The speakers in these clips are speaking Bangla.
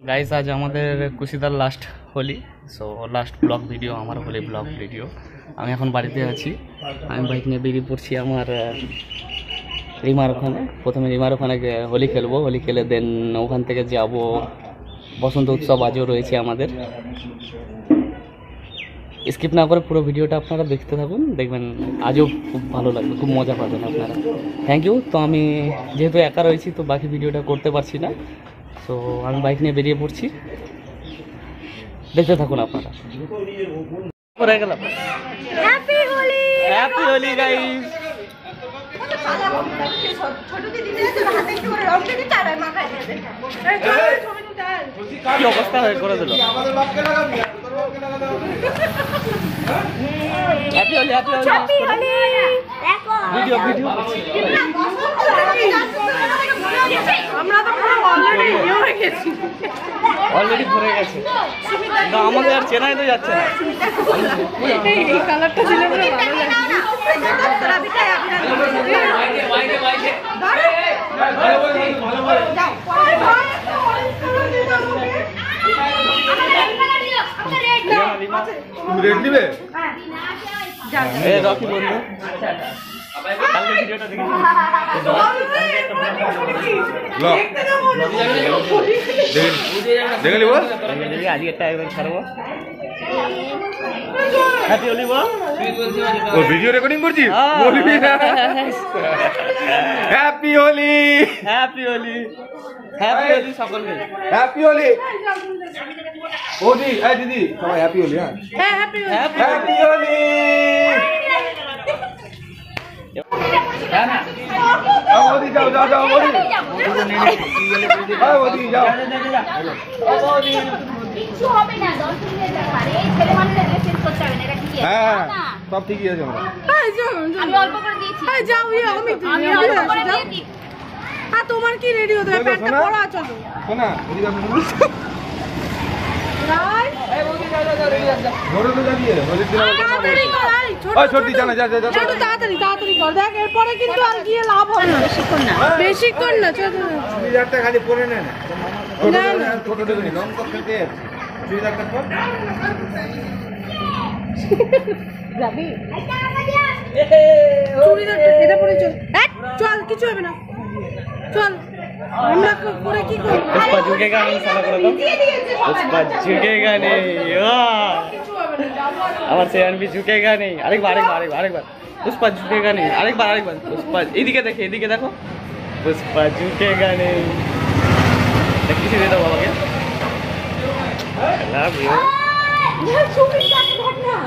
গাইস आज আমাদের কুশিদার last Holi so last vlog video আমার হোলি ব্লগ ভিডিও আমি এখন বাড়িতে আছি আমি বাইক নিয়ে বেরিয়ে পড়ছি আমার রিমার ওখানে প্রথমে রিমার ওখানে হোলি খেলবো হোলি খেলে দেন ওখান থেকে যাব বসন্ত উৎসব আজও রয়েছে আমাদের স্কিপ না করে পুরো ভিডিওটা আপনারা দেখতে থাকুন দেখবেন আজও খুব ভালো লাগবে খুব মজা পাবেন আপনারা থ্যাংক ইউ তো আমি যেহেতু একা রয়েছি তো বাকি ভিডিওটা করতে পারছি না তো আমি বাইক নিয়ে বেরিয়ে পড়ছি দেখতে থাকুন আপনারা পড়ে গেলাম হ্যাপি হোলি গাইস কি অবস্থা হয়ে করে দিল হ্যাপি হোলি ভিডিও আমরা তো অলরেডি ভরে গেছে না আমাদের আর চেনাই তো যাচ্ছে না এই কালারটা দিলে ভালো লাগবে রকি বন্ধু কালকে ভিডিওটা দেখেছি আজকে একটা একবার ছাড়বো হ্যাপি হোলি বল ও ভিডিও রেকর্ডিং করছিস বলবি না হ্যাপি হোলি সকলকে হ্যাপি হোলি ওদি এই দিদি সবাই হ্যাপি হোলি হ্যাঁ হ্যাপি হোলি যাও হ্যাঁ সব ঠিকই আছে তোমার কি রেডি হতে হবে এরপরে কিন্তু আর গিয়ে লাভ হবে না বেশিক্ষণ না চুড়িদারটা খালি পরে নেয় না ছোট রং করতে চুড়িদারটা পর যাবি চুড়িদারটা এটা পরে চল চল কিছু হবে না চল আমরা পরে কি করব পুষ্পা ঝুঁকেগা नहीं साला করে দাও पुष्पा झुकेगा नहीं আমার সেয়ান भी झुकेगा नहीं আরেকবার पुष्पा झुकेगा नहीं আরেকবার पुष्पा এদিকে দেখো पुष्पा झुकेगा नहीं किसी दे दाও বাবাকে লাভ ইউ ছবি কাটে ঘটনা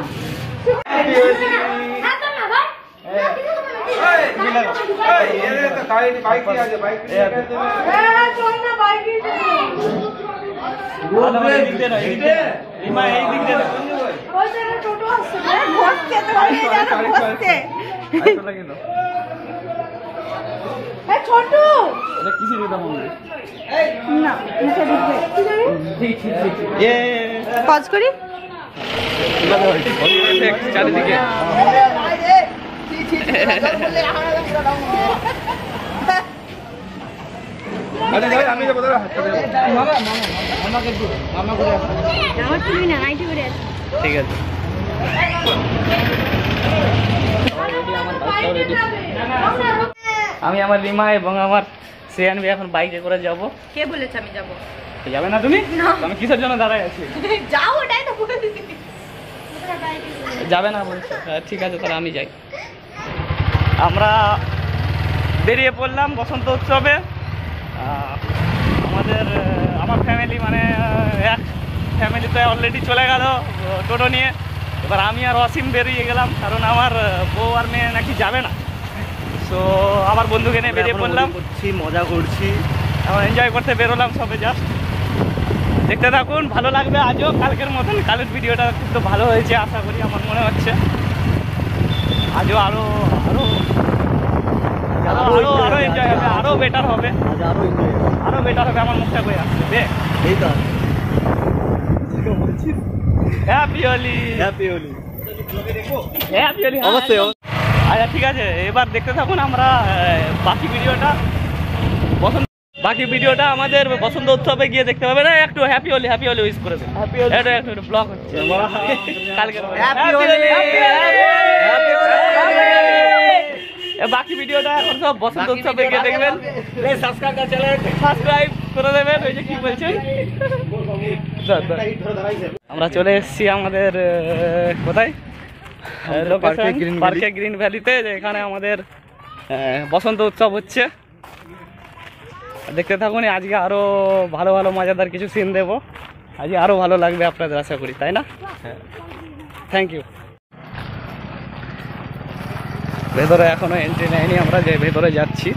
চারিদিকে আমি ঠিক আছে আমি আমার রিমা এবং আমার শ্রেয়ান ভাই এখন বাইকে করে যাব কে বলেছে আমি যাব যাবে না তুমি আমি কিসের জন্য দাঁড়ায় আছি যাও ওটাই তো বলে দিছি যাবে না বলছো ঠিক আছে তাহলে আমি যাই আমরা বেরিয়ে পড়লাম বসন্ত উৎসবে আমার ফ্যামিলি মানে এক ফ্যামিলিতে অলরেডি চলে গেল টোটো নিয়ে এবার আমি আর অসীম বেরিয়ে গেলাম কারণ আমার বউ আর মেয়ে নাকি যাবে না তো আমার বন্ধুকে নিয়ে বেরিয়ে পড়লাম মজা করছি আমরা এনজয় করতে বেরোলাম সবে জাস্ট দেখতে থাকুন ভালো লাগবে আজও কালকের মতন কালের ভিডিওটা কিন্তু ভালো হয়েছে আশা করি আমার মনে হচ্ছে আজও আরো এনজয় হবে আরো বেটার হবে আমার মুখটা কই আসছে দেখ এই তো হ্যাপি হোলি অবশ্যই আচ্ছা ঠিক আছে এবার দেখতে থাকুন আমরা বাকি ভিডিওটা বসন্ত বাকি ভিডিওটা আমাদের বসন্ত উৎসবে গিয়ে দেখতে পাবে না। একটু হ্যাপি হোলি উইশ করে দেন। এটা একটু ব্লগ হচ্ছে কালকে। বাকি ভিডিওটা এখন সব বসন্ত উৎসবে গিয়ে দেখবেন। সাবস্ক্রাইব করে দেবেন। ওই যে কি বলছেন, আমরা চলে এসেছি আমাদের কোথায় লোকেশন, পার্কে গ্রিন ভ্যালিতে, যেখানে আমাদের বসন্ত উৎসব হচ্ছে। দেখতে থাকুন, আজকে আরো ভালো ভালো মজাদার কিছু সিন দেবো। আজকে আরো ভালো লাগবে আপনাদের, আশা করি, তাই না? Thank you. ভেতরে এখনো এন্ট্রি নেয়নি, আমরা যে ভেতরে যাচ্ছি।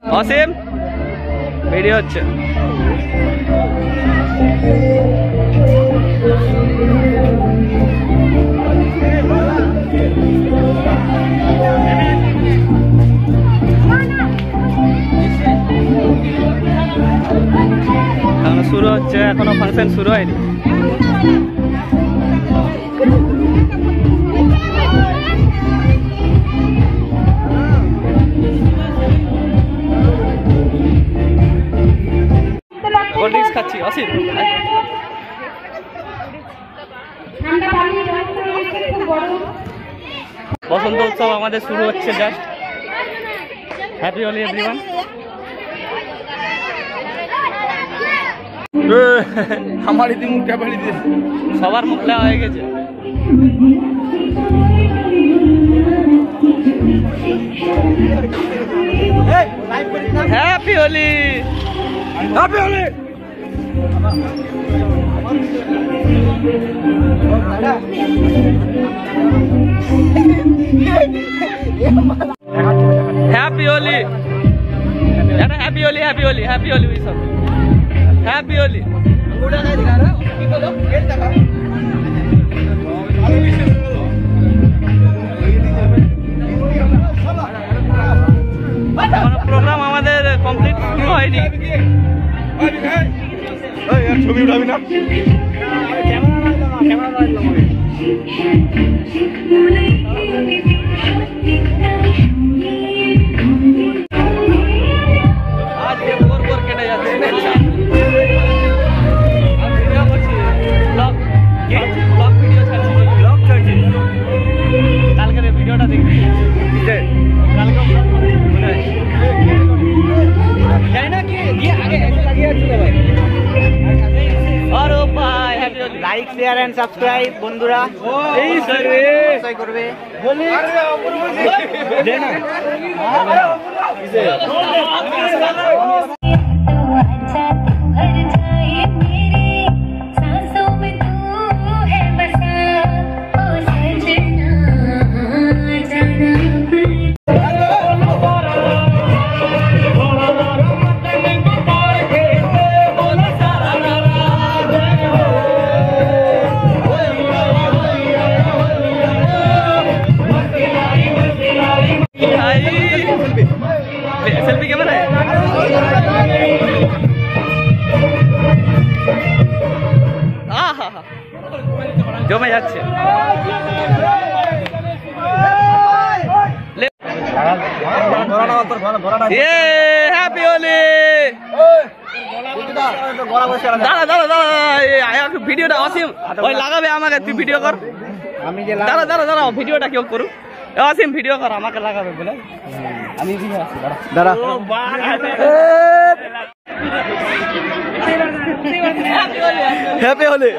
অসীম ভিডিও হচ্ছে। এখনো শুরু হচ্ছে, এখনো ফাংশন শুরু হয়নি। কোল্ড ড্রিঙ্কস খাচ্ছি। অসীম বসন্ত উৎসব আমাদের শুরু হচ্ছে জাস্ট। Happy Holi everyone. আমার ইতি মুখটা বাড়ি দিয়ে সবার মুখ দেওয়া হয়ে গেছে। Happy Holi, happy Holi. Happy Holi, happy Holi, happy Holi, happy Holi, happy Holi. Program আমাদের কমপ্লিট শুরু হয়নি। ছবি উঠাবি না? আজকে ভোর ভোর কেটে যাচ্ছে। ব্লগ ভিডিও ছাড়ছি, ব্লগ ছাড়ছি। কালকের ভিডিওটা দেখবি? কালকে জানি না কি দিয়ে আগে লাগিয়ে যাচ্ছিল ভাই। আরে ভাই, happy Holi. Like share and subscribe বন্ধুরা এই করবে। দে না सेल्फी कैमरा है। জমে যাচ্ছে। হ্যাপি হোলি। দাঁড়া দাঁড়া দাঁড়া, ভিডিওটা অসীম ওই লাগাবে আমাকে, তুই ভিডিও কর। দাঁড়া দাঁড়া দাঁড়া, ভিডিওটা কেউ করুক। অসীম ভিডিও কর, আমাকে লাগাবে বলে আমি দাঁড়া। হ্যাপি হোলি।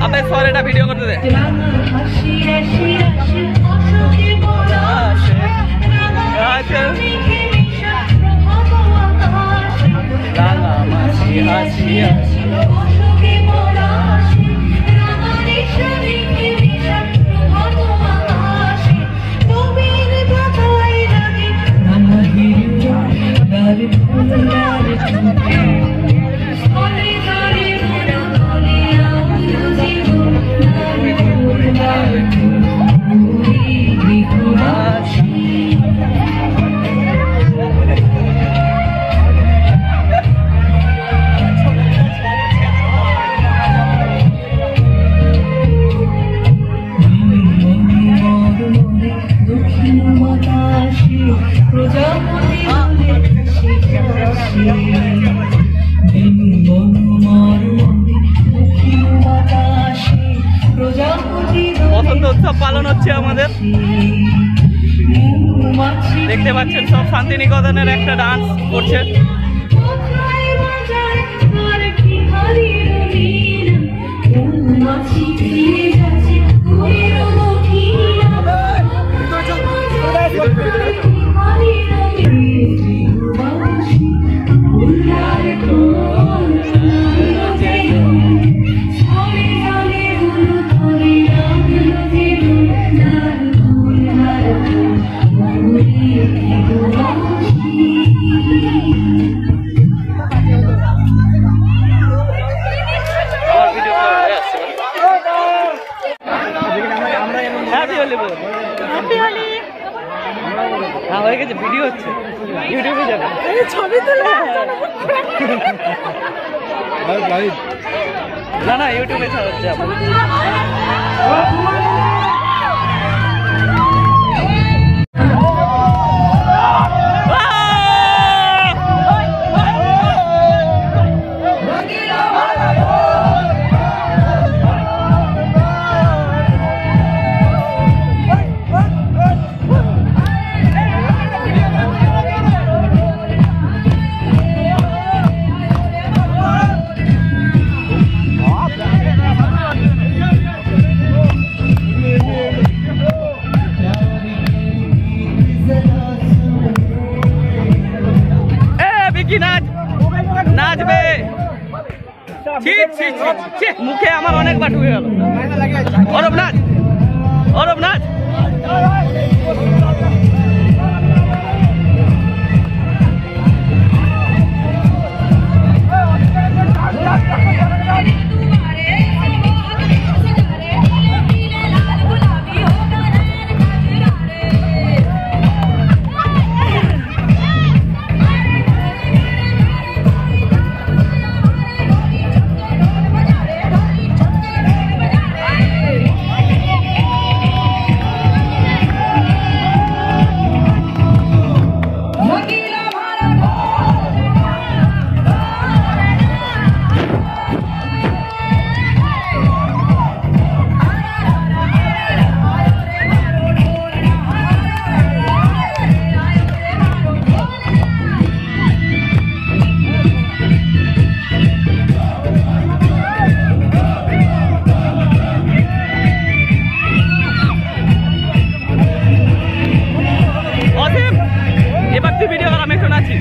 আবে সর, এটা ভিডিও করতে দে। পাচ্ছেন সব শান্তিনিকেতনের একটা ডান্স করছে। হ্যাঁ হয়ে গেছে, ভিডিও হচ্ছে, ইউটিউবে যাবে, ছবি তুলে না না ইউটিউবে ছাড়ছে। নাচবে মুখে আমার অনেকবার ঢুকে গেল। অরব নাচ, অরব নাচ। এবার তুই ভিডিও কর, আমি একটু নাচি।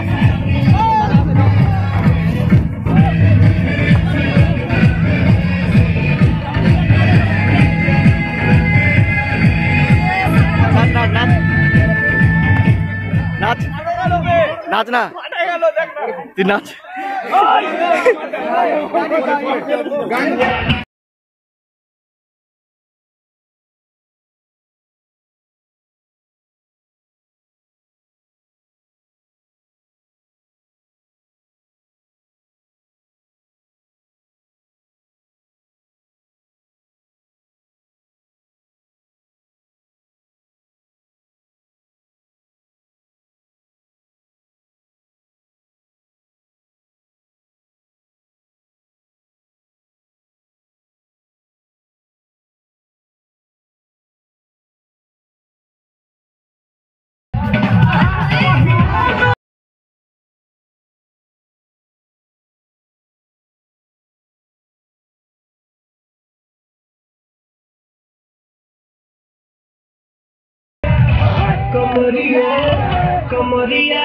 নাচ নাচ না তুই নাচ। कमरिया कमरिया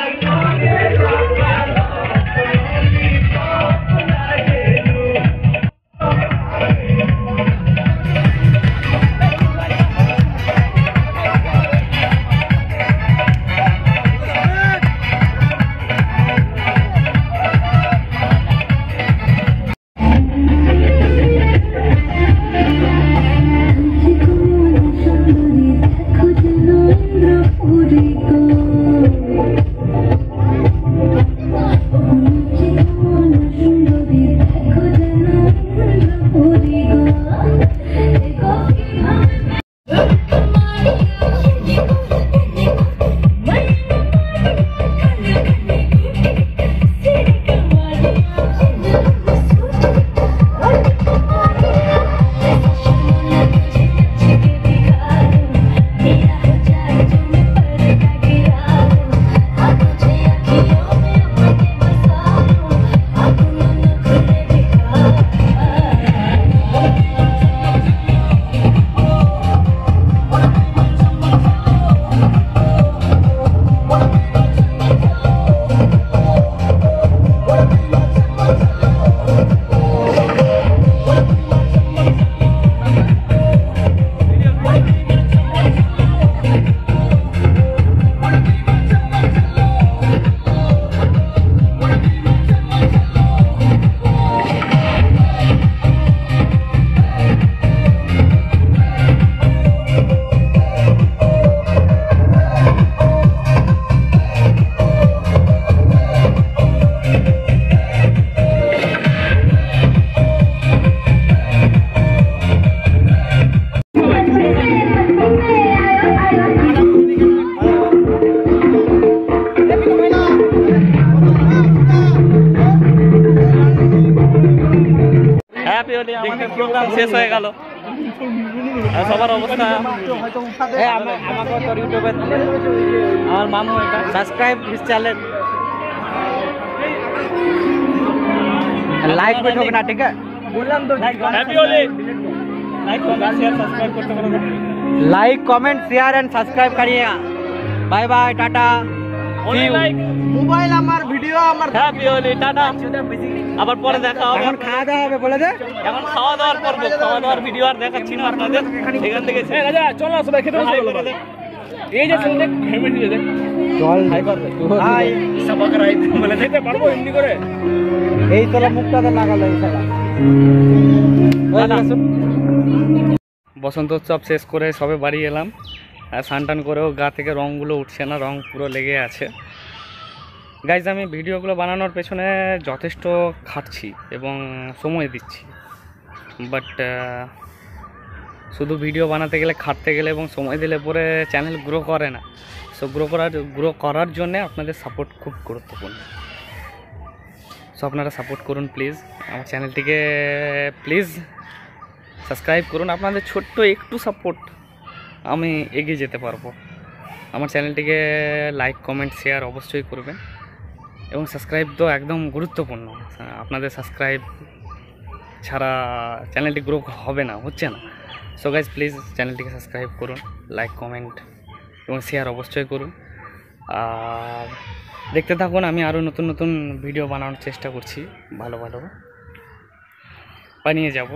প্রোগ্রাম শেষ হয়ে গেল আর সবার অবস্থা আমাকে তোর ইউটিউবে আমার মামু এটা সাবস্ক্রাইব হিজ চ্যানেল लाइक भी ठोकना ठीक है बोललाম তো happy Holi like comment share subscribe করতে পারো like comment share and subscribe करिएगा bye bye tata only like mobile আমার ভিডিও আমার হ্যাপি হোলি টাটা আবার পরে দেখা হবে এখন খাওয়া দাওয়া হবে বলে দে এখন খাওয়া দাওয়ার পর্ব খাওয়া দাওয়ার ভিডিও আর দেখাচ্ছি না আপনাদের এখান থেকে রাজা চলো সবাই খেতে বসে এই যে দেখ ফ্যামিলি দেখ চল হাই করবে হাই সাবস্ক্রাইব বলে দিতে পারবো এমনি করে এই তোলা মুখটাতে লাগালো এই শালা বসন্ত উৎসব শেষ করে সবে বাড়ি এলাম আর স্নান করেও গা থেকে রঙগুলো উঠছে না রং পুরো লেগে আছে গাইজ আমি ভিডিওগুলো বানানোর পেছনে যথেষ্ট খাটছি এবং সময় দিচ্ছি বাট শুধু ভিডিও বানাতে গেলে খাটতে গেলে এবং সময় দিলে পরে চ্যানেল গ্রো করে না সো গ্রো করার জন্যে আপনাদের সাপোর্ট খুব গুরুত্বপূর্ণ সো আপনারা সাপোর্ট করুন প্লিজ আমার চ্যানেলটিকে প্লিজ সাবস্ক্রাইব করুন আপনাদের ছোট্ট একটু সাপোর্ট আমি এগিয়ে যেতে পারবো আমার চ্যানেলটিকে লাইক কমেন্ট শেয়ার অবশ্যই করবেন এবং সাবস্ক্রাইব তো একদম গুরুত্বপূর্ণ আপনাদের সাবস্ক্রাইব ছাড়া চ্যানেলটি গ্রো হবে না হচ্ছে না সো গাইজ প্লিজ চ্যানেলটিকে সাবস্ক্রাইব করুন লাইক কমেন্ট এবং শেয়ার অবশ্যই করুন আর দেখতে থাকুন আমি আরও নতুন নতুন ভিডিও বানানোর চেষ্টা করছি ভালো ভালো বানিয়ে যাব